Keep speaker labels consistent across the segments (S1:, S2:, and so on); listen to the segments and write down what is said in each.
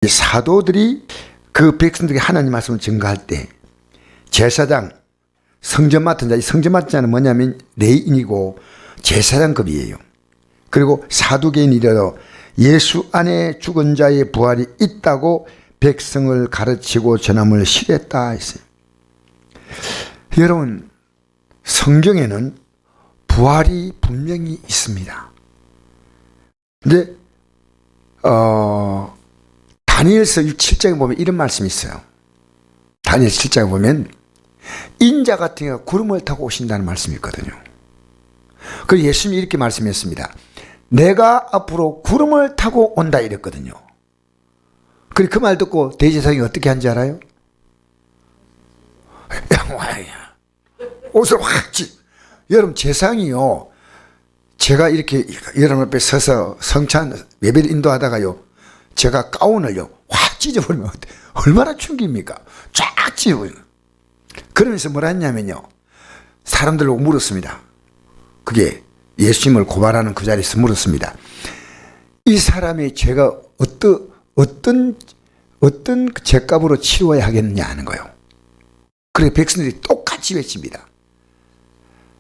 S1: 이 사도들이 그 백성들에게 하나님 말씀을 증거할 때 제사장, 성전 맡은 자, 이 성전 맡은 자는 뭐냐면 레인이고 제사장급이에요. 그리고 사두개인이라도 예수 안에 죽은 자의 부활이 있다고 백성을 가르치고 전함을 실했다 했어요. 여러분, 성경에는 부활이 분명히 있습니다. 근데 다니엘서 7장에 보면 이런 말씀이 있어요. 다니엘 7장에 보면 인자 같은 경우가 구름을 타고 오신다는 말씀이 있거든요. 그래서 예수님이 이렇게 말씀했습니다. 내가 앞으로 구름을 타고 온다 이랬거든요. 그리고 그 말 듣고 대제사장이 어떻게 한지 알아요? 양화야 옷을 확 찢. 여러분, 제사장이요, 제가 이렇게 여러분 앞에 서서 성찬 예배를 인도하다가요, 제가 가운을요 확 찢어버리면 얼마나 충격입니까? 쫙 찢어버리면. 그러면서 뭐라 했냐면요, 사람들로 물었습니다. 그게 예수님을 고발하는 그 자리에서 물었습니다. 이 사람의 죄가 어떤 죄값으로 치루어야 하겠느냐 하는 거예요. 그래 백성들이 똑같이 외칩니다.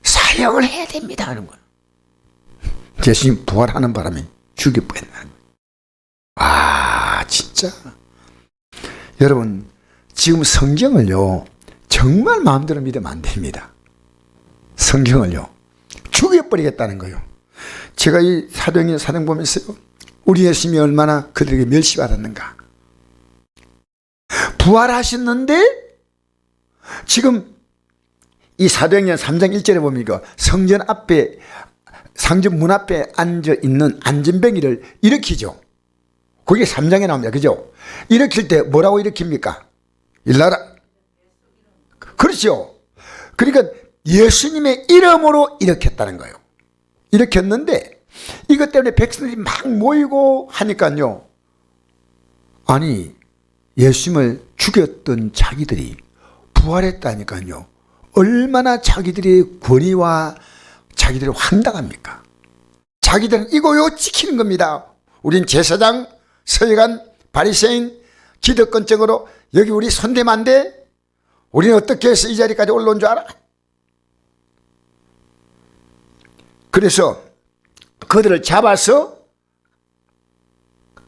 S1: 사형을 해야 됩니다 하는 거예요. 예수님 부활하는 바람에 죽일 뻔했다는 거예요. 아, 진짜 여러분, 지금 성경을요 정말 마음대로 믿으면 안 됩니다. 성경을요 죽여버리겠다는 거예요. 제가 이 사도행전 사도행 보면서요, 우리 예수님이 얼마나 그들에게 멸시받았는가. 부활하셨는데 지금 이 사도행전 3장 1절에 보면 이거 성전 앞에, 상전 문 앞에 앉아 있는 안전뱅이를 일으키죠. 그게 3장에 나옵니다. 그죠? 일으킬 때 뭐라고 일으킵니까? 일나라. 그렇죠. 그러니까 예수님의 이름으로 일으켰다는 거예요. 일으켰는데 이것 때문에 백성들이 막 모이고 하니까요, 아니 예수님을 죽였던 자기들이 부활했다니까요, 얼마나 자기들의 권위와 자기들이 황당합니까? 자기들은 이거요 지키는 겁니다. 우린 제사장, 서기관, 바리새인, 기득권적으로 여기 우리 손대면 안 돼? 우리는 어떻게 해서 이 자리까지 올라온 줄 알아? 그래서 그들을 잡아서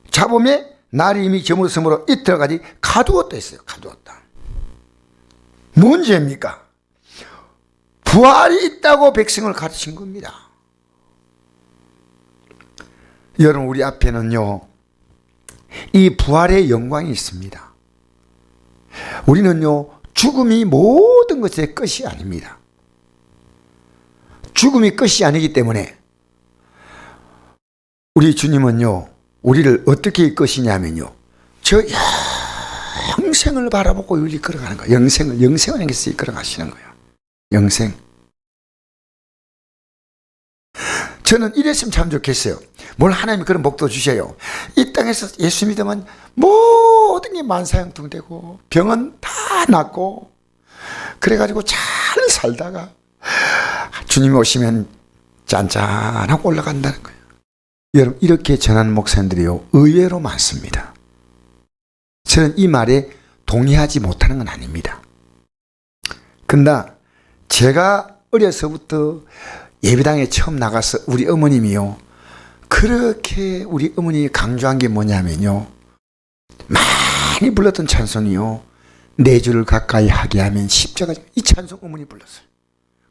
S1: 잡으면 날이 이미 저물었으므로 이틀까지 가두었다 했어요. 가두었다. 뭔 죄입니까? 부활이 있다고 백성을 가르친 겁니다. 여러분, 우리 앞에는요 이 부활의 영광이 있습니다. 우리는요 죽음이 모든 것의 끝이 아닙니다. 죽음이 끝이 아니기 때문에 우리 주님은요 우리를 어떻게 이끄시냐면요, 저 영생을 바라보고 우리 걸어가는 거예요. 영생을 향해서 이끌어가시는 거예요. 영생. 저는 이랬으면 참 좋겠어요. 뭘 하나님이 그런 복도 주셔요. 이 땅에서 예수 믿으면 모든 게 만사형통되고 병은 다 낫고 그래가지고 잘 살다가 주님이 오시면 짠짠하고 올라간다는 거예요. 여러분, 이렇게 전하는 목사님들이요 의외로 많습니다. 저는 이 말에 동의하지 못하는 건 아닙니다. 근데 제가 어려서부터 예배당에 처음 나가서 우리 어머님이요 그렇게 우리 어머님이 강조한 게 뭐냐면요, 많이 불렀던 찬송이요, 내 주를 가까이 하게 하면 십자가, 이 찬송 어머니 불렀어요.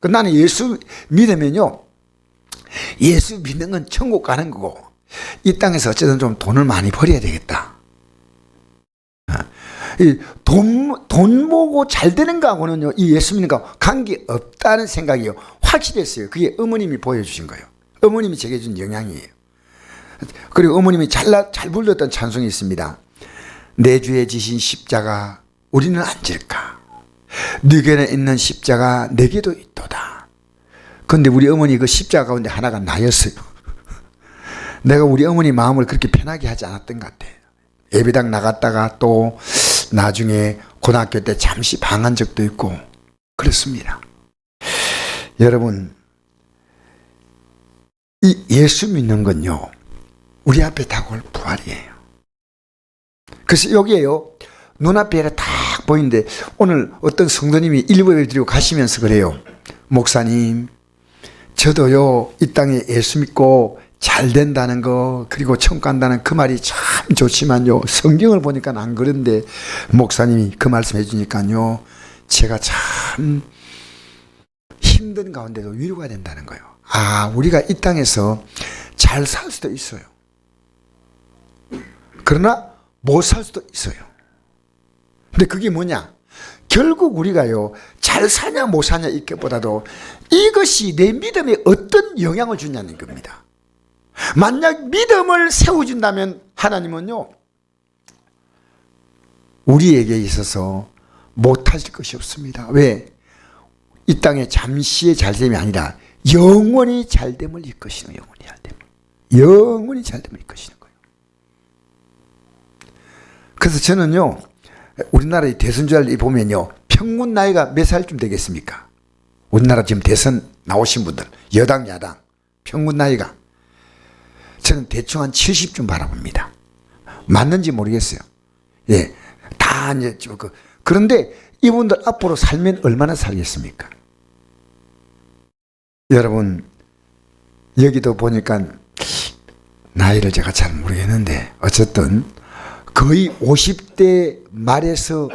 S1: 나는 예수 믿으면요, 예수 믿는 건 천국 가는 거고 이 땅에서 어쨌든 좀 돈을 많이 벌어야 되겠다. 돈 보고 잘 되는 거하고는요 이 예수 믿는 거 관계 없다는 생각이요 확실했어요. 그게 어머님이 보여주신 거예요. 어머님이 제게 준 영향이에요. 그리고 어머님이 잘 불렀던 찬송이 있습니다. 내 주에 지신 십자가 우리는 안 질까, 네게는 있는 십자가 내게도 있도다. 그런데 우리 어머니 그 십자가 가운데 하나가 나였어요. 내가 우리 어머니 마음을 그렇게 편하게 하지 않았던 것 같아요. 예배당 나갔다가 또 나중에 고등학교 때 잠시 방한 적도 있고 그렇습니다. 여러분, 이 예수 믿는 건요 우리 앞에 다가올 부활이에요. 그래서 여기에요. 눈앞에 딱 보이는데 오늘 어떤 성도님이 일부에 드리고 가시면서 그래요. 목사님, 저도요 이 땅에 예수 믿고 잘 된다는 거 그리고 천국 간다는 그 말이 참 좋지만요 성경을 보니까 안 그런데 목사님이 그 말씀 해주니까요 제가 참 힘든 가운데도 위로가 된다는 거예요. 아, 우리가 이 땅에서 잘 살 수도 있어요. 그러나 못 살 수도 있어요. 근데 그게 뭐냐? 결국 우리가요 잘 사냐 못 사냐 이것보다도 이것이 내 믿음에 어떤 영향을 주냐는 겁니다. 만약 믿음을 세워준다면 하나님은요 우리에게 있어서 못하실 것이 없습니다. 왜? 이 땅에 잠시의 잘됨이 아니라 영원히 잘됨을 이끄시는, 영원히 잘됨을, 영원히 잘됨을 이끄시는 거예요. 그래서 저는요 우리나라의 대선주를 보면요 평균 나이가 몇 살쯤 되겠습니까? 우리나라 지금 대선 나오신 분들 여당 야당 평균 나이가 저는 대충 한 70쯤 바라봅니다. 맞는지 모르겠어요. 예, 다 이제 그런데 이분들 앞으로 살면 얼마나 살겠습니까? 여러분 여기도 보니까 나이를 제가 잘 모르겠는데 어쨌든 거의 50대 말에서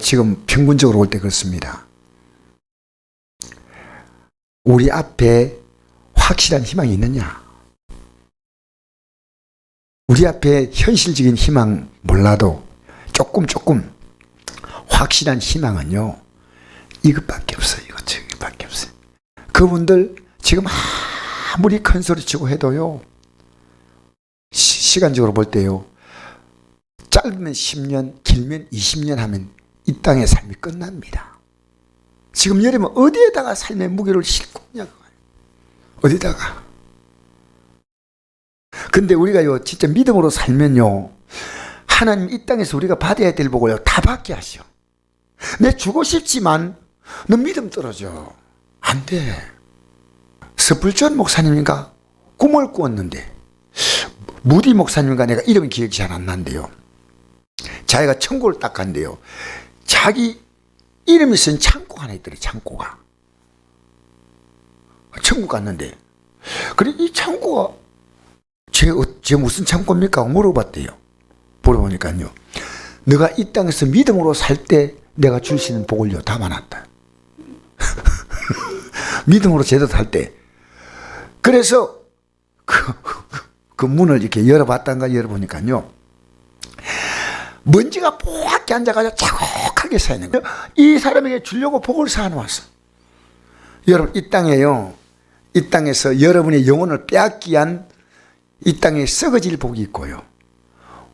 S1: 지금 평균적으로 올 때 그렇습니다. 우리 앞에 확실한 희망이 있느냐? 우리 앞에 현실적인 희망 몰라도 조금 확실한 희망은요 이것밖에 없어요. 이것밖에 없어요. 그분들 지금 아무리 큰 소리 치고 해도요 시간적으로 볼 때요 짧으면 10년 길면 20년 하면 이 땅의 삶이 끝납니다. 지금 여러분 어디에다가 삶의 무게를 싣고 있냐고. 어디다가. 근데 우리가요 진짜 믿음으로 살면요 하나님 이 땅에서 우리가 받아야 될 복을요 다 받게 하셔. 내 주고 싶지만 너 믿음 떨어져. 안 돼. 스플전 목사님인가 꿈을 꾸었는데 무디 목사님인가 내가 이름이 기억이 잘 안 난대요. 자기가 천국을 딱 간대요. 자기 이름이 쓴 창고가 하나 있더래. 창고가 천국 갔는데 그래 이 창고가 제 무슨 창고입니까? 물어봤대요. 물어보니까요 너가 이 땅에서 믿음으로 살 때 내가 줄 수 있는 복을요 담아놨다. 믿음으로 제대로 살 때. 그래서 그 문을 이렇게 열어봤단가 열어보니까요 먼지가 뽀얗게 앉아가지고 자국하게 쌓이는 거예요. 이 사람에게 주려고 복을 쌓아놓았어. 여러분 이 땅에요 이 땅에서 여러분의 영혼을 빼앗기 위한 이 땅에 썩어질 복이 있고요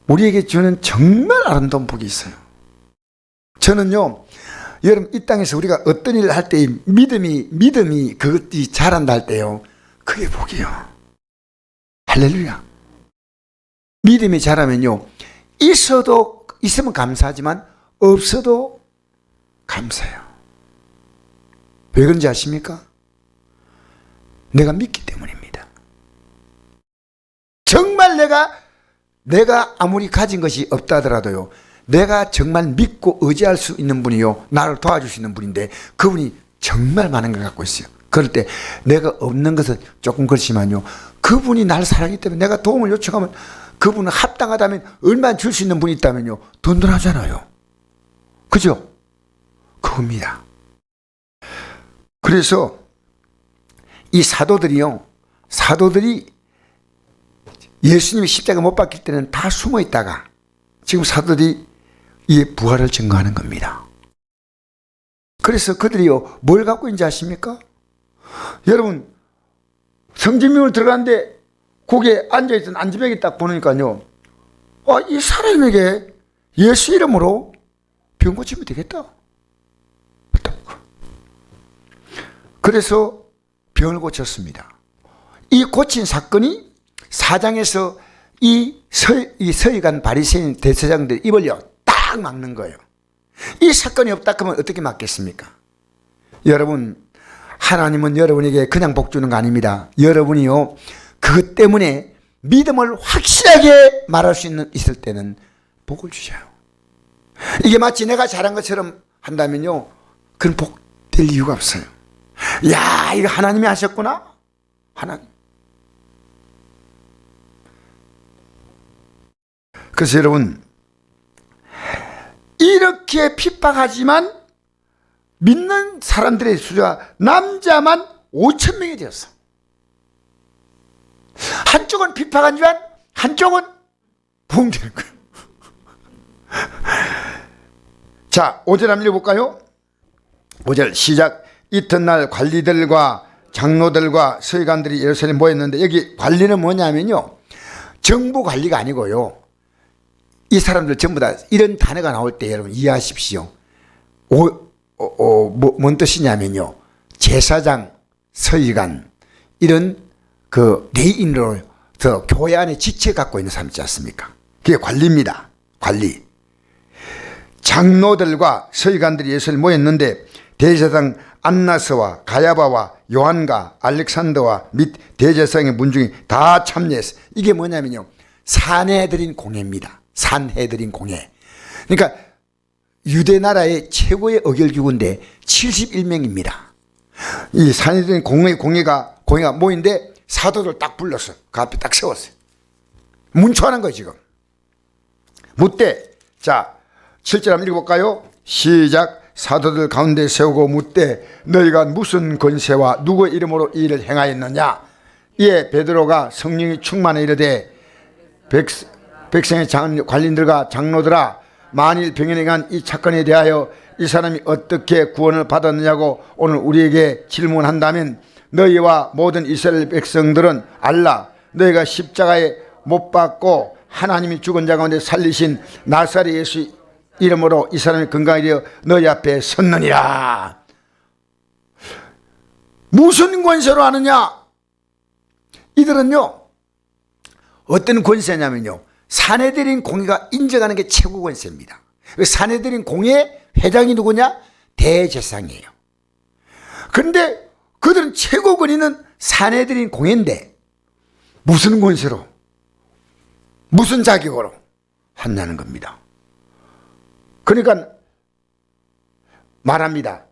S1: 우리에게 주는 정말 아름다운 복이 있어요. 저는요 여러분 이 땅에서 우리가 어떤 일을 할 때 믿음이 그것이 자란다 할 때요 그게 복이에요. 할렐루야. 믿음이 자라면요 있으면 감사하지만 없어도 감사해요. 왜 그런지 아십니까? 내가 믿기 때문입니다. 정말 내가 아무리 가진 것이 없다 하더라도요 내가 정말 믿고 의지할 수 있는 분이요 나를 도와줄 수 있는 분인데 그분이 정말 많은 걸 갖고 있어요. 그럴 때 내가 없는 것은 조금 그렇지만요 그분이 나를 사랑하기 때문에 내가 도움을 요청하면 그분은 합당하다면 얼마나 줄 수 있는 분이 있다면요 든든하잖아요. 그죠? 그겁니다. 그래서 이 사도들이 예수님이 십자가 못 박힐 때는 다 숨어 있다가 지금 사도들이 이 부활을 증거하는 겁니다. 그래서 그들이요 뭘 갖고 있는지 아십니까? 여러분 성지명을 들어갔는데 거기에 앉아있던 안지병이 딱 보니까요 이 사람에게 예수 이름으로 병 고치면 되겠다. 그래서 병을 고쳤습니다. 이 고친 사건이 4장에서 이 서기관 바리새인 대제사장들 입을요 딱 막는 거예요. 이 사건이 없다 그러면 어떻게 막겠습니까? 여러분 하나님은 여러분에게 그냥 복 주는 거 아닙니다. 여러분이요 그것 때문에 믿음을 확실하게 말할 수 있을 때는 복을 주셔요. 이게 마치 내가 잘한 것처럼 한다면요, 그건 복 될 이유가 없어요. 야, 이거 하나님이 하셨구나. 하나님. 그래서 여러분, 이렇게 핍박하지만 믿는 사람들의 수가 남자만 5,000명이 되었어. 한쪽은 핍박하지만 한쪽은 부흥되는 거예요. 자, 5절 한번 읽어볼까요? 5절 시작. 이튿날 관리들과 장로들과 서기관들이 예루살렘에 모였는데, 여기 관리는 뭐냐면요, 정부 관리가 아니고요, 이 사람들 전부 다 이런 단어가 나올 때 여러분 이해하십시오. 뭔 뜻이냐면요, 제사장, 서기관, 이런 그 레인으로서 교회 안에 지체 갖고 있는 사람 있지 않습니까? 그게 관리입니다. 관리. 장로들과 서기관들이 예수를 모였는데, 대제사장 안나스와 가야바와 요한과 알렉산더와 및 대제사장의 문중이 다 참여했어요. 이게 뭐냐면요, 산헤드린 공회입니다. 산헤드린 공회. 그러니까 유대 나라의 최고의 의결기구인데 71명입니다. 이 산헤드린 공회가 모인데 사도들 딱 불렀어. 그 앞에 딱 세웠어요. 문초하는 거예요, 지금. 묻되, 자, 7절 한번 읽어볼까요? 시작. 사도들 가운데 세우고 묻되, 너희가 무슨 권세와 누구의 이름으로 이 일을 행하였느냐? 이에 베드로가 성령이 충만해 이르되, 백성의 관리들과 장로들아, 만일 병연에 간 이 사건에 대하여 이 사람이 어떻게 구원을 받았느냐고 오늘 우리에게 질문한다면, 너희와 모든 이스라엘 백성들은 알라. 너희가 십자가에 못 박고 하나님이 죽은 자 가운데 살리신 나사렛 예수 이름으로 이 사람이 건강히 되어 너희 앞에 섰느니라. 무슨 권세로 하느냐? 이들은요, 어떤 권세냐면요, 산헤드린 공회가 인정하는 게 최고 권세입니다. 산헤드린 공회 회장이 누구냐? 대제사장이에요. 그런데 그들은 최고 권위는 산헤드린 공회인데 무슨 권세로, 무슨 자격으로 하냐는 겁니다. 그러니까 말합니다.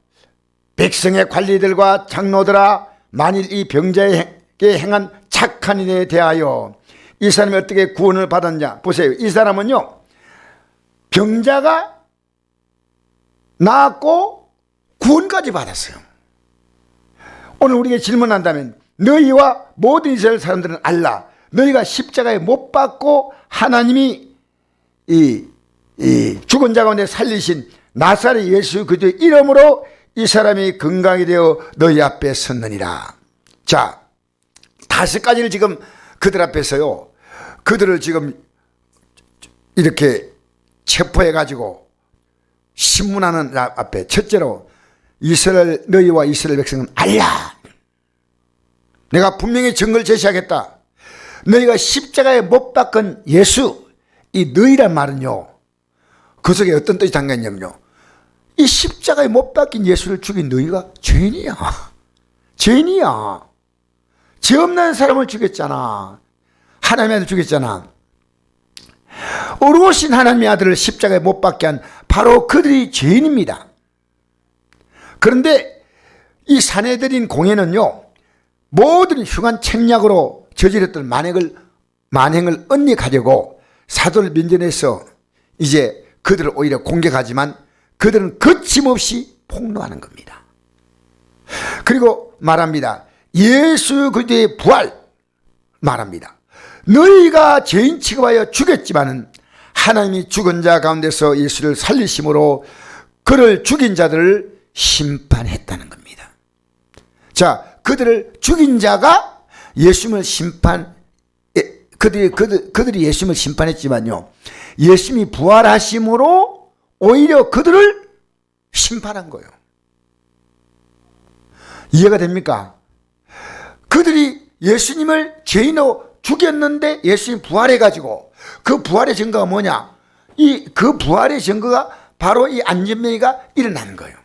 S1: 백성의 관리들과 장로들아, 만일 이 병자에게 행한 착한 일에 대하여 이 사람이 어떻게 구원을 받았냐. 보세요. 이 사람은요, 병자가 나았고 구원까지 받았어요. 오늘 우리에게 질문한다면, 너희와 모든 이스라엘 사람들은 알라. 너희가 십자가에 못 박고 하나님이 이 죽은 자 가운데 살리신 나사렛 예수 그리스도의 이름으로 이 사람이 건강이 되어 너희 앞에 섰느니라. 자, 5가지를 지금 그들 앞에서요, 그들을 지금 이렇게 체포해 가지고 신문하는 앞에, 첫째로 이스라엘, 너희와 이스라엘 백성은 알라. 내가 분명히 증거를 제시하겠다. 너희가 십자가에 못 박은 예수, 이 너희란 말은요, 그 속에 어떤 뜻이 담겨있냐면요, 이 십자가에 못 박힌 예수를 죽인 너희가 죄인이야. 죄인이야. 죄 없는 사람을 죽였잖아. 하나님의 아들 죽였잖아. 어루오신 하나님의 아들을 십자가에 못 박게 한 바로 그들이 죄인입니다. 그런데 이 산헤드린 공회는요, 모든 흉한 책략으로 저질렀던 만행을 은닉하려고 사도를 면전해서 이제 그들을 오히려 공격하지만 그들은 거침없이 폭로하는 겁니다. 그리고 말합니다. 예수 그리스도의 부활 말합니다. 너희가 죄인 취급하여 죽였지만은 하나님이 죽은 자 가운데서 예수를 살리심으로 그를 죽인 자들을 심판했다는 겁니다. 자, 그들을 죽인 자가 예수님을 그들이 예수님을 심판했지만요, 예수님이 부활하심으로 오히려 그들을 심판한 거예요. 이해가 됩니까? 그들이 예수님을 죄인으로 죽였는데 예수님이 부활해가지고, 그 부활의 증거가 뭐냐? 그 부활의 증거가 바로 이 안전명의가 일어나는 거예요.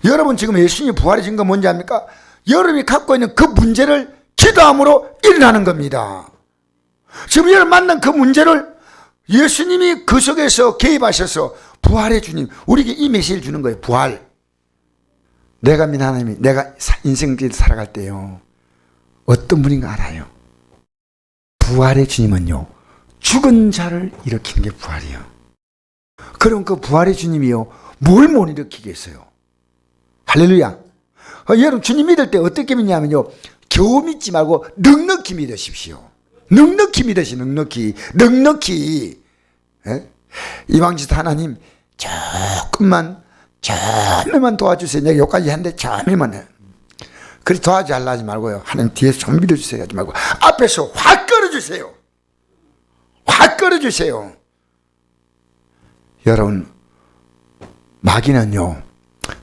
S1: 여러분, 지금 예수님이 부활의 증거가 뭔지 압니까? 여러분이 갖고 있는 그 문제를 기도함으로 일어나는 겁니다. 지금 여러분 만난 그 문제를 예수님이 그 속에서 개입하셔서 부활의 주님, 우리에게 이 메시지를 주는 거예요. 부활. 내가 믿는 하나님이 내가 인생길 살아갈 때요, 어떤 분인가 알아요. 부활의 주님은요, 죽은 자를 일으키는 게 부활이에요. 그럼 그 부활의 주님이요, 뭘 못 일으키겠어요? 할렐루야. 여러분, 주님 믿을 때 어떻게 믿냐면요, 겨우 믿지 말고 넉넉히 믿으십시오. 넉넉히 믿으시, 넉넉히. 예? 이방지도 하나님, 조금만 도와주세요. 내가 여기까지 했는데 조금만 해. 그리 도와달라 하지 말고요, 하나님 뒤에서 좀 믿어주세요 하지 말고 앞에서 확 끌어주세요. 확 끌어주세요. 여러분, 마귀는요,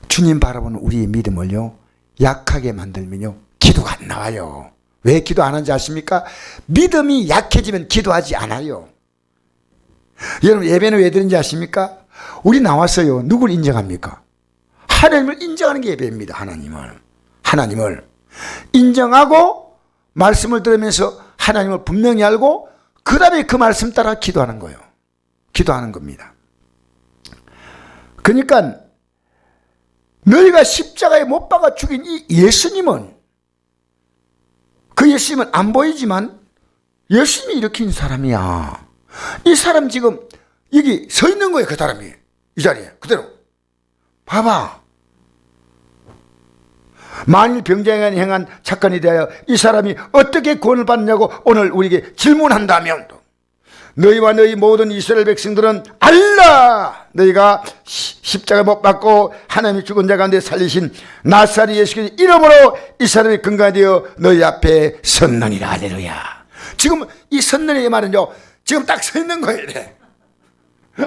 S1: 주님 바라보는 우리의 믿음을요, 약하게 만들면요, 기도가 안 나와요. 왜 기도 안 하는지 아십니까? 믿음이 약해지면 기도하지 않아요. 여러분, 예배는 왜 드리는지 아십니까? 우리 나왔어요. 누굴 인정합니까? 하나님을 인정하는 게 예배입니다. 하나님을 인정하고 말씀을 들으면서 하나님을 분명히 알고 그 다음에 그 말씀 따라 기도하는 거예요. 기도하는 겁니다. 그러니까 너희가 십자가에 못 박아 죽인 이 예수님은, 그 예수님은 안 보이지만 예수님이 일으킨 사람이야. 이 사람 지금 여기 서 있는 거예요. 그 사람이 이 자리에 그대로. 봐봐. 만일 병자에 행한 착한에 대하여 이 사람이 어떻게 구원을 받느냐고 오늘 우리에게 질문한다면, 너희와 너희 모든 이스라엘 백성들은 알라, 너희가 십자가 못 박고 하나님이 죽은 자 가운데 살리신 나사렛 예수 그리스도의 이름으로 이 사람이 근거하여 너희 앞에 섰느니라. 할렐루야. 지금 이 섰느니의 말은요, 지금 딱 서 있는 거예요.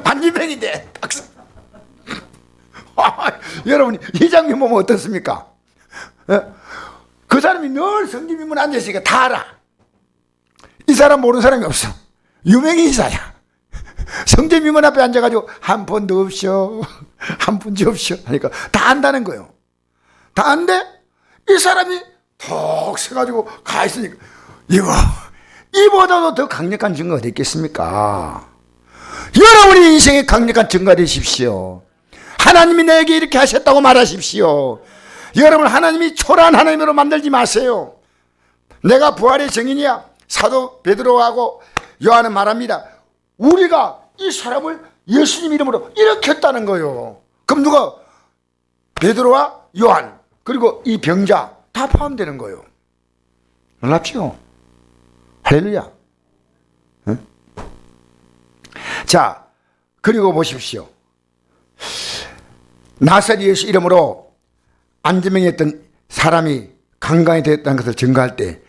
S1: 안지병인데 딱 서. 여러분, 이 장면 보면 어떻습니까? 그 사람이 늘 성경 인문 앉아있으니까 다 알아. 이 사람 모르는 사람이 없어. 유명인사야. 성전 미문 앞에 앉아가지고 한 푼도 없쇼, 한 푼도 없쇼 하니까 다 안다는 거예요. 다 안돼? 이 사람이 턱 서가지고 가 있으니까, 이보다도 더 강력한 증거가 됐겠습니까? 여러분이 인생에 강력한 증거가 되십시오. 하나님이 내게 이렇게 하셨다고 말하십시오. 여러분, 하나님이 초라한 하나님으로 만들지 마세요. 내가 부활의 증인이야. 사도 베드로하고 요한은 말합니다. 우리가 이 사람을 예수님 이름으로 일으켰다는 거예요. 그럼 누가? 베드로와 요한, 그리고 이 병자 다 포함되는 거예요. 놀랍죠? 할렐루야. 응? 자, 그리고 보십시오. 나사렛 예수 이름으로 안지명했던 사람이 강간이 되었다는 것을 증거할 때,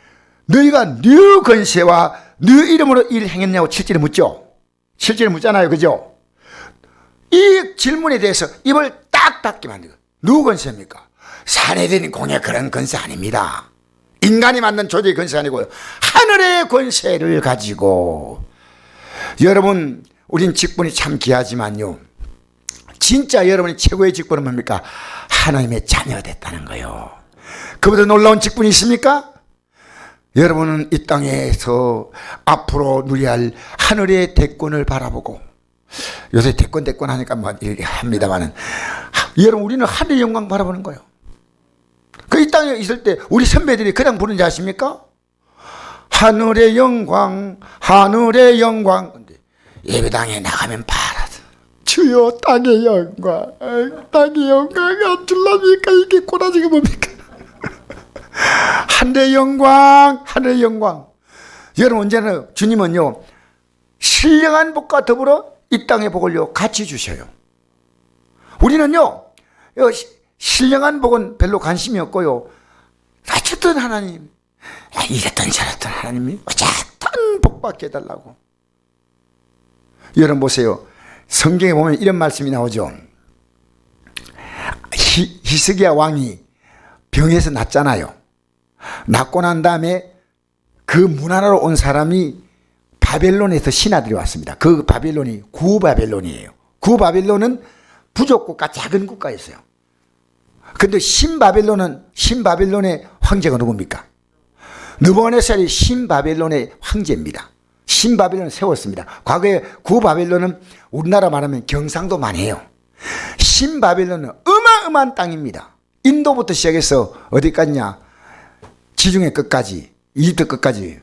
S1: 너희가 네 권세와 네 이름으로 일 행했냐고 7절에 묻죠. 7절에 묻잖아요. 그죠? 이 질문에 대해서 입을 딱 닫게 만들고, 누구 권세입니까? 사내들인 공의 그런 권세 아닙니다. 인간이 만든 조직의 권세 아니고요, 하늘의 권세를 가지고. 여러분, 우린 직분이 참 귀하지만요, 진짜 여러분이 최고의 직분은 뭡니까? 하나님의 자녀가 됐다는 거예요. 그보다 놀라운 직분이 있습니까? 여러분은 이 땅에서 앞으로 누려야 할 하늘의 대권을 바라보고, 요새 대권 하니까 뭐 이렇게 합니다만은, 여러분, 우리는 하늘의 영광 바라보는 거예요. 그 이 땅에 있을 때 우리 선배들이 그냥 부르는지 아십니까? 하늘의 영광, 하늘의 영광. 근데 예배당에 나가면 바라다. 주여, 땅의 영광, 땅의 영광 안 줄랍니까? 이게 꼬라지가 뭡니까? 하늘의 영광, 하늘의 영광. 여러분, 언제나 주님은요, 신령한 복과 더불어 이 땅의 복을요 같이 주셔요. 우리는요, 신령한 복은 별로 관심이 없고요, 어쨌든 하나님, 이랬던 저랬던 하나님이 어쨌든 복받게 해달라고. 여러분 보세요. 성경에 보면 이런 말씀이 나오죠. 히스기야 왕이 병에서 낫잖아요. 낫고 난 다음에 그 문화로 온 사람이 바벨론에서 신하들이 왔습니다. 그 바벨론이 구바벨론이에요. 구바벨론은 부족국가, 작은 국가였어요. 근데 신바벨론의 황제가 누굽니까? 느부갓네살이 신바벨론의 황제입니다. 신바벨론을 세웠습니다. 과거에 구바벨론은 우리나라 말하면 경상도만 해요. 신바벨론은 어마어마한 땅입니다. 인도부터 시작해서 어디까지냐, 지중해 끝까지, 이집트 끝까지.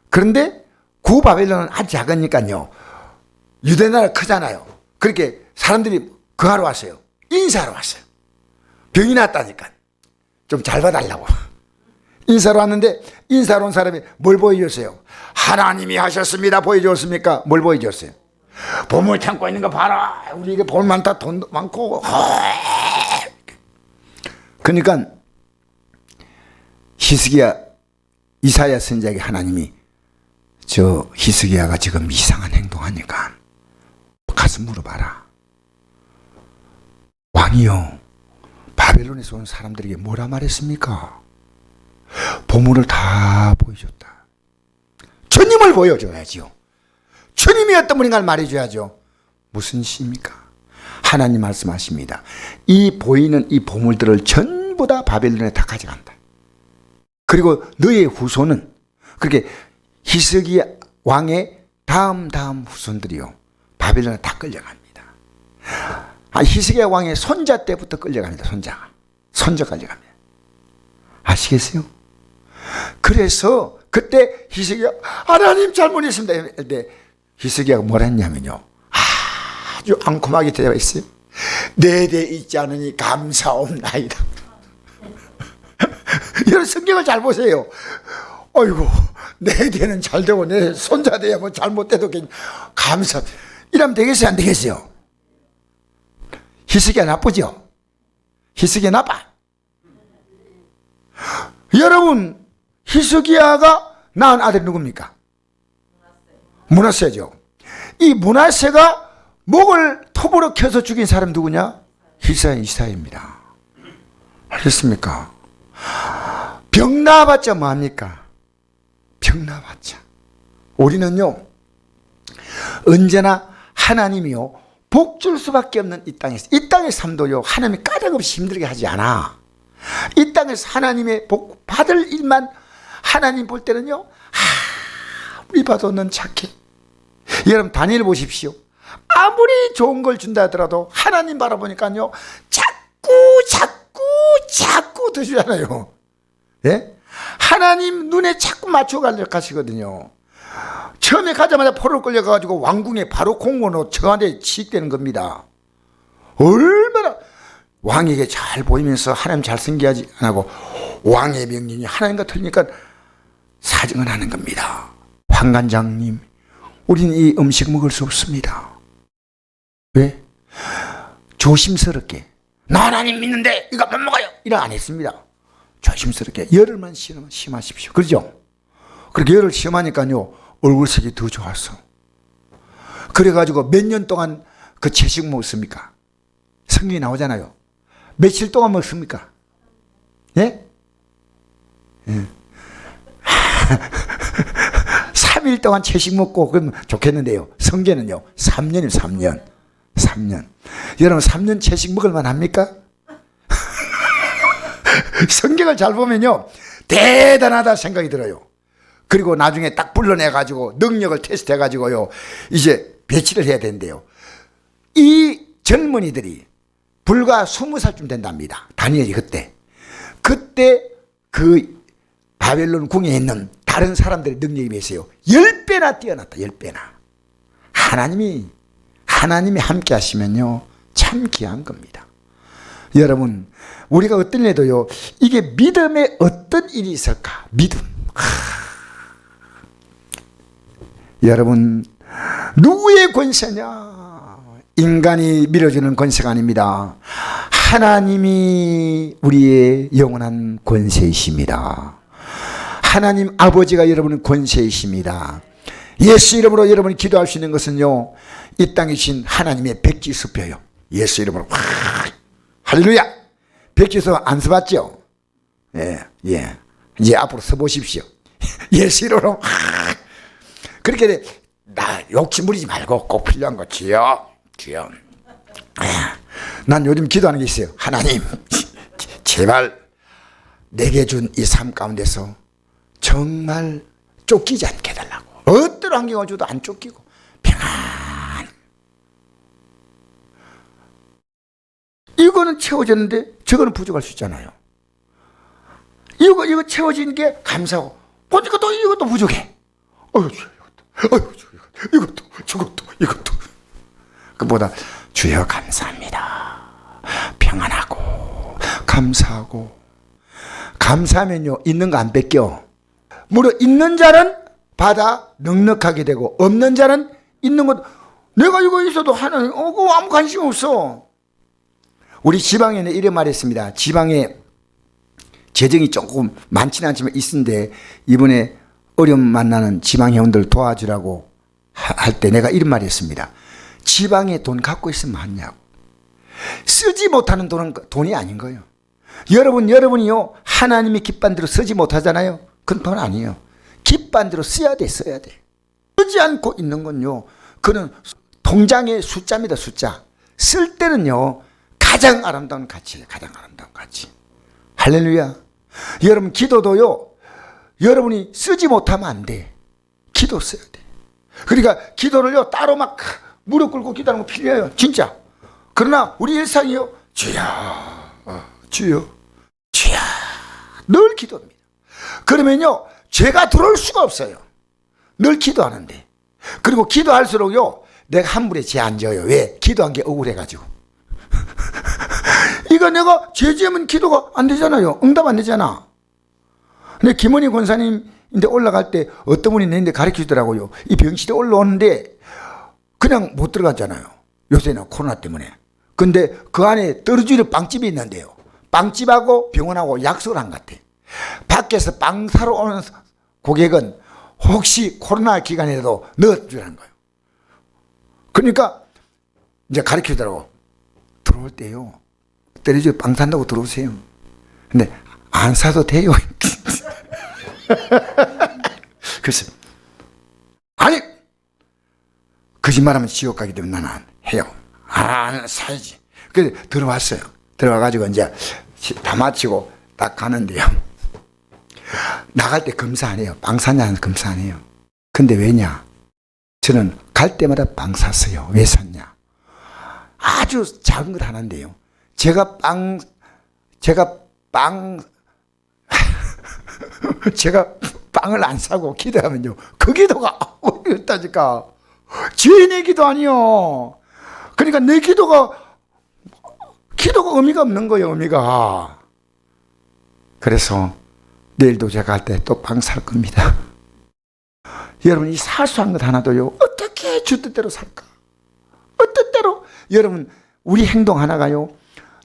S1: 그런데 구바벨론은 아주 작으니까요, 유대나라 크잖아요. 그렇게 사람들이 그하러 왔어요. 인사하러 왔어요. 병이 났다니까 좀 잘 봐달라고 인사로 왔는데, 인사로 온 사람이 뭘 보여줬어요? 하나님이 하셨습니다 보여줬습니까? 뭘 보여줬어요? 보물 참고 있는 거 봐라, 우리 이게 보물 많다, 돈도 많고. 그러니까 히스기야, 이사야 선지자에게 하나님이 저 히스기야가 지금 이상한 행동하니까 가서 물어봐라. 왕이요, 바벨론에서 온 사람들에게 뭐라 말했습니까? 보물을 다 보여줬다. 주님을 보여줘야죠. 주님이 어떤 분인가를 말해줘야죠. 무슨 시입니까? 하나님 말씀하십니다. 이 보이는 이 보물들을 전부 다 바벨론에 다 가져간다. 그리고 너의 후손은, 그렇게 히스기야 왕의 다음 후손들이요, 바벨론에 다 끌려갑니다. 히스기야 왕의 손자 때부터 끌려갑니다. 손자까지 갑니다. 아시겠어요? 그래서 그때 히스기야 하나님 잘못했습니다 근데 히스기야가 뭐라 했냐면요, 아주 앙큼하게 대답했어요. 내 대 있지 않으니 감사옵나이다. 여러분 성경을 잘 보세요. 어이구, 내 대는 잘 되고 내 손자 대야 뭐 잘못돼도 감사, 이러면 되겠어요, 안 되겠어요? 히스기야 나쁘죠? 히스기야 나빠. 여러분, 히스기야가 낳은 아들이 누굽니까? 므낫세죠. 이 므낫세가 목을 톱으로 켜서 죽인 사람 누구냐? 이사야입니다. 알겠습니까? 병 나아봤자 뭐합니까? 병 나아봤자. 우리는요, 언제나 하나님이요, 복 줄 수밖에 없는 이 땅에서, 이 땅의 삶도요, 하나님이 까닭없이 힘들게 하지 않아. 이 땅에서 하나님의 복 받을 일만 하나님 볼 때는요, 우리 봐도 넌 착해. 여러분 다니엘 보십시오. 아무리 좋은 걸 준다 하더라도 하나님 바라보니까요, 자꾸 드시잖아요. 예? 하나님 눈에 자꾸 맞춰가려고 하시거든요. 처음에 가자마자 포로를 끌려가가지고 왕궁에 바로 공무원으로 저한테 취직되는 겁니다. 얼마나 왕에게 잘 보이면서 하나님 잘 섬겨야지 안 하고, 왕의 명령이 하나님과 틀리니까 사정을 하는 겁니다. 황관장님, 우리는 이 음식 먹을 수 없습니다. 왜? 조심스럽게, 나 하나님 믿는데 이거 못 먹어요, 이런 안 했습니다. 조심스럽게 열흘만 심하십시오. 그렇죠? 그렇게 열흘 심하니까요, 얼굴색이 더 좋았어. 그래가지고 몇 년 동안 그 채식 먹습니까? 성경이 나오잖아요. 며칠 동안 먹습니까? 예? 예. 3일 동안 채식 먹고 그러면 좋겠는데요. 성경은요, 3년이에요, 3년. 여러분, 3년 채식 먹을만 합니까? 성경을 잘 보면요, 대단하다 생각이 들어요. 그리고 나중에 딱 불러내가지고 능력을 테스트해가지고요, 이제 배치를 해야 된대요. 이 젊은이들이 불과 20살쯤 된답니다. 다니엘이 그때 그 바벨론 궁에 있는 다른 사람들의 능력에 비해서요, 10배나 뛰어났다. 10배나. 하나님이 함께 하시면요, 참 귀한 겁니다. 여러분, 우리가 어떤 일에도요, 이게 믿음에 어떤 일이 있을까? 믿음. 여러분, 누구의 권세냐? 인간이 밀어주는 권세가 아닙니다. 하나님이 우리의 영원한 권세이십니다. 하나님 아버지가 여러분의 권세이십니다. 예수 이름으로 여러분이 기도할 수 있는 것은요, 이 땅에 계신 하나님의 백지수표요. 예수 이름으로 할렐루야. 백지수 안 써봤죠? 예. 이제 앞으로 써보십시오. 예수 이름으로 그렇게 나 욕심 부리지 말고 꼭 필요한 거 주여. 난 요즘 기도하는 게 있어요. 하나님, 제발 내게 준 이 삶 가운데서 정말 쫓기지 않게 해달라고. 어떤 어떤 환경을 줘도 안 쫓기고 평안. 이거는 채워졌는데 저거는 부족할 수 있잖아요. 이거 채워진 게 감사하고 보니까 또 이것도 부족해. 이것도 저것도. 그보다 주여 감사합니다. 평안하고 감사하고. 감사하면요 있는 거 안 뺏겨. 무려 있는 자는 받아 넉넉하게 되고 없는 자는 있는 것 내가 이거 있어도 하나님 그거 아무 관심 없어. 우리 지방에는 이런 말이 있습니다. 지방에 재정이 조금 많지는 않지만 있는데 이번에 어려움 만나는 지방 회원들 도와주라고 할 때 내가 이런 말이 있습니다. 지방에 돈 갖고 있으면 많냐고. 쓰지 못하는 돈은 돈이 아닌 거예요. 여러분이요 하나님이 기뻐한 대로 쓰지 못하잖아요. 그건 돈 아니에요. 기뻐한 대로 써야 돼. 쓰지 않고 있는 건요 그는 통장의 숫자입니다. 숫자. 쓸 때는요 가장 아름다운 가치예요. 가장 아름다운 가치. 할렐루야. 여러분 기도도요 여러분이 쓰지 못하면 안 돼. 기도 써야 돼. 그러니까 기도를요 따로 막 무릎 꿇고 기도하는 거 필요해요. 진짜. 그러나 우리 일상이요 주여 늘 기도합니다. 그러면요 죄가 들어올 수가 없어요. 늘 기도하는데. 그리고 기도할수록요 내가 함부로 죄 안 져요. 왜? 기도한 게 억울해가지고. 이거 내가 죄 지으면 기도가 안 되잖아요. 응답 안 되잖아. 근데 김원희 권사님인데 올라갈 때 어떤 분이 내는데 가르쳐 주더라고요. 이 병실에 올라오는데 그냥 못 들어갔잖아요. 요새는 코로나 때문에. 근데 그 안에 떨어지는 빵집이 있는데요. 빵집하고 병원하고 약속을 한 것 같아. 밖에서 빵 사러 오는 고객은 혹시 코로나 기간에도 넣어주라는 거예요. 그러니까 이제 가르쳐 주더라고. 들어올 때요. 떨어지고 빵 산다고 들어오세요. 근데 안 사도 돼요. 그래서 아니 거짓말하면 지옥 가기 때문에 나는 해요. 사야지. 그래서 들어왔어요. 들어와가지고 이제 다 마치고 딱 가는데요. 나갈 때 검사 안 해요. 빵 샀냐는 검사 안 해요. 근데 왜냐? 저는 갈 때마다 빵 샀어요. 왜 샀냐? 아주 작은 것 하나인데요. 제가 빵을 안 사고 기도하면요. 그 기도가 어렵다니까. 죄인의 기도 아니요. 그러니까 내 기도가 의미가 없는 거예요. 의미가. 그래서 내일도 제가 갈 때 또 빵 살 겁니다. 여러분 이 사소한 것 하나도요. 어떻게 주 뜻대로 살까? 어떤 때로 여러분 우리 행동 하나가요.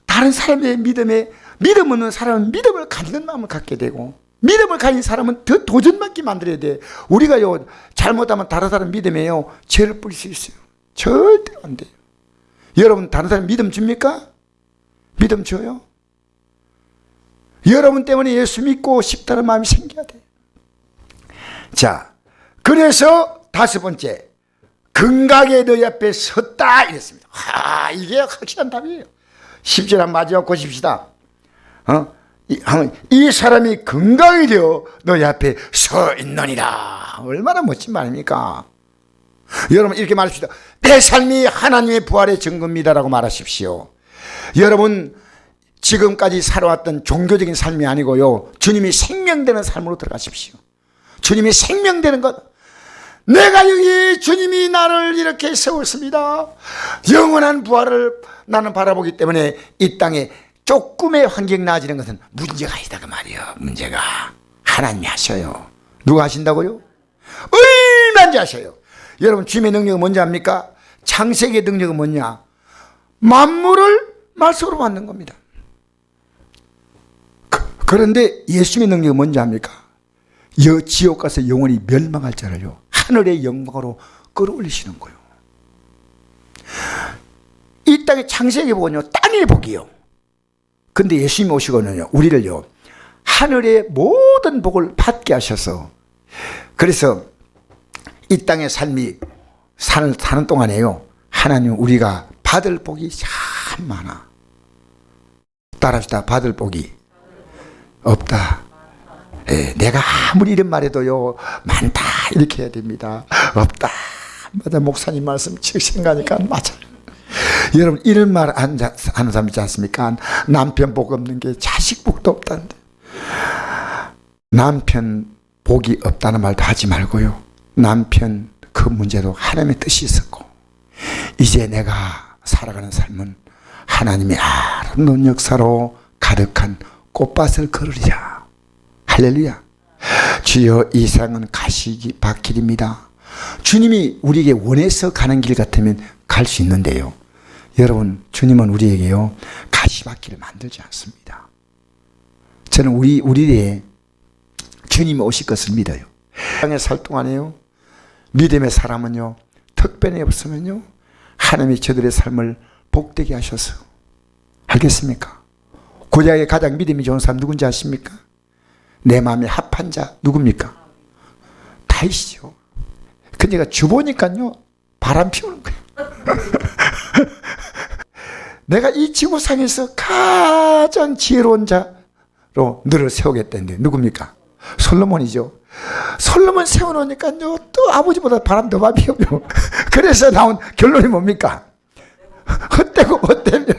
S1: 다른 사람의 믿음 없는 사람은 믿음을 갖는 마음을 갖게 되고 믿음을 가진 사람은 더 도전받게 만들어야 돼. 우리가요 잘못하면 다른 사람 믿음에요 죄를 뿌릴 수 있어요. 절대로 안 돼요. 여러분 다른 사람 믿음 줍니까? 믿음 줘요? 여러분 때문에 예수 믿고 싶다는 마음이 생겨야 돼. 자, 그래서 다섯 번째 긍각에 너희 앞에 섰다 이랬습니다. 이게 확실한 답이에요. 10절 한번 마지막 보십시다. 이 사람이 건강이 되어 너희 앞에 서 있느니라. 얼마나 멋진 말입니까? 여러분 이렇게 말합시다. 내 삶이 하나님의 부활의 증거입니다라고 말하십시오. 여러분 지금까지 살아왔던 종교적인 삶이 아니고요. 주님이 생명되는 삶으로 들어가십시오. 주님이 생명되는 것. 내가 여기 주님이 나를 이렇게 세웠습니다. 영원한 부활을 나는 바라보기 때문에 이 땅에 조금의 환경이 나아지는 것은 문제가 아니다 그 말이에요. 문제가 하나님이 하셔요. 누가 하신다고요? 얼마든지 하셔요. 여러분 주님의 능력은 뭔지 압니까? 창세기의 능력은 뭐냐? 만물을 말씀으로 만든 겁니다. 그런데 예수님의 능력은 뭔지 압니까? 지옥 가서 영원히 멸망할 자를요 하늘의 영광으로 끌어올리시는 거예요. 이 땅의 창세기 보면요 땅의 복이요. 근데 예수님이 오시고는요 우리를요 하늘의 모든 복을 받게 하셔서 그래서 이 땅의 삶이 사는 동안에요 하나님 우리가 받을 복이 참 많아. 따라합시다. 받을 복이 없다. 내가 아무리 이런 말해도요, 많다 이렇게 해야 됩니다. 없다. 맞아, 목사님 말씀 생각하니까 맞아요. 여러분, 이런 말 하는 사람 있지 않습니까? 남편 복 없는 게 자식 복도 없다는데. 남편 복이 없다는 말도 하지 말고요, 남편 그 문제도 하나님의 뜻이 있었고, 이제 내가 살아가는 삶은 하나님의 아름다운 역사로 가득한 꽃밭을 걸으리라. 할렐루야. 주여, 이 세상은 가시밭길입니다. 주님이 우리에게 원해서 가는 길 같으면 갈 수 있는데요, 여러분, 주님은 우리에게요, 가시밭길을 만들지 않습니다. 저는 우리의 주님이 오실 것을 믿어요. 땅에 살 동안에요, 믿음의 사람은요, 특별히 없으면요, 하나님이 저들의 삶을 복되게 하셔서. 알겠습니까? 구약에 가장 믿음이 좋은 사람 누군지 아십니까? 내 마음에 합한 자 누굽니까? 다윗이죠. 근데 주보니까요, 바람 피우는 거예요. 내가 이 지구상에서 가장 지혜로운 자로 너를 세우겠다는데 누굽니까? 솔로몬이죠. 솔로몬 세워놓으니까요, 또 아버지보다 바람 더 많이 피우고. 그래서 나온 결론이 뭡니까? 헛되고 헛되며.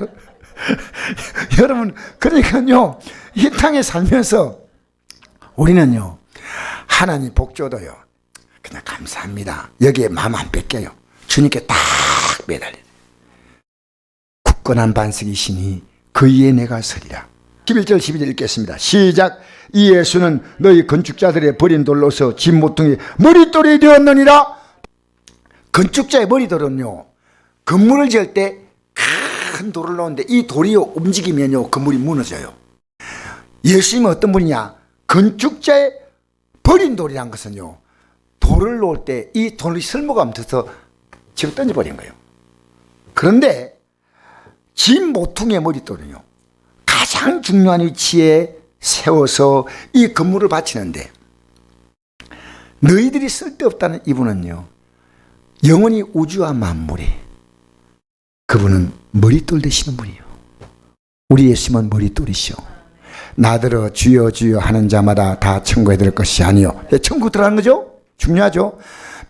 S1: 여러분, 그러니까요, 이 땅에 살면서 우리는요, 하나님 복 줘도요, 그냥 감사합니다. 여기에 마음 안 뺏겨요. 주님께 딱 매달려. 굳건한 반석이시니 그 위에 내가 서리라. 11절 12절 읽겠습니다. 시작. 이 예수는 너희 건축자들의 버린 돌로서 집 모퉁이 머릿돌이 되었느니라. 건축자의 머릿돌은요, 건물을 지을 때 큰 돌을 놓는데 이 돌이 움직이면요, 건물이 무너져요. 예수님은 어떤 분이냐? 건축자의 버린 돌이란 것은요, 돌을 놓을 때 이 돌이 쓸모가 없어서 집어 던져버린 거예요. 그런데 집 모퉁이의 머릿돌은요, 가장 중요한 위치에 세워서 이 건물을 바치는데, 너희들이 쓸데없다는 이분은요, 영원히 우주와 만물이, 그분은 머릿돌 되시는 분이요. 우리 예수님은 머릿돌이시오. 나더러 주여 주여 하는 자마다 다 천국에 들어갈 것이 아니요. 천국 들어가는 거죠? 중요하죠.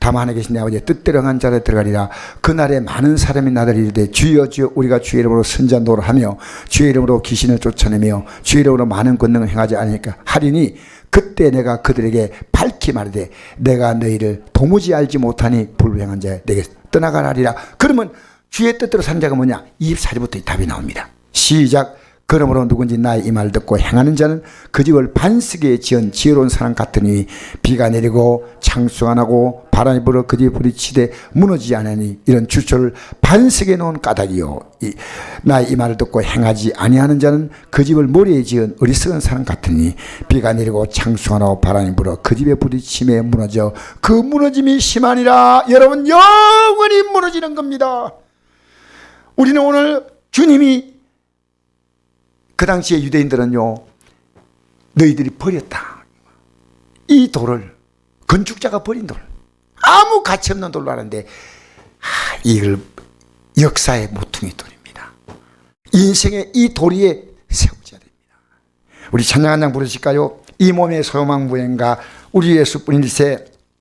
S1: 다만 하나 계신 내 아버지의 뜻대로 한 자를 들어가리라. 그날에 많은 사람이 나더러 이르되 주여 주여 우리가 주의 이름으로 선자 노릇하며 주의 이름으로 귀신을 쫓아내며 주의 이름으로 많은 권능을 행하지 않으니까 하리니, 그때 내가 그들에게 밝히 말하되 내가 너희를 도무지 알지 못하니 불행한 자여 내게 떠나가라리라. 그러면 주의 뜻대로 산 자가 뭐냐? 24절부터 이 답이 나옵니다. 시작. 그러므로 누군지 나의 이 말을 듣고 행하는 자는 그 집을 반석에 지은 지혜로운 사람 같으니 비가 내리고 창수가 나고 바람이 불어 그 집이 부딪히되 무너지지 않으니 이런 주초를 반석에 놓은 까닭이요. 나의 이 말을 듣고 행하지 아니하는 자는 그 집을 모래에 지은 어리석은 사람 같으니 비가 내리고 창수가 나고 바람이 불어 그 집에 부딪힘에 무너져 그 무너짐이 심하니라. 여러분, 영원히 무너지는 겁니다. 우리는 오늘 주님이 그 당시에 유대인들은요, 너희들이 버렸다. 이 돌을, 건축자가 버린 돌, 아무 가치 없는 돌로 하는데, 이걸 역사의 모퉁이 돌입니다. 인생의 이 돌 위에 세워져야 됩니다. 우리 찬양 한 장 부르실까요? 이 몸의 소망 무행가 우리 예수뿐일세.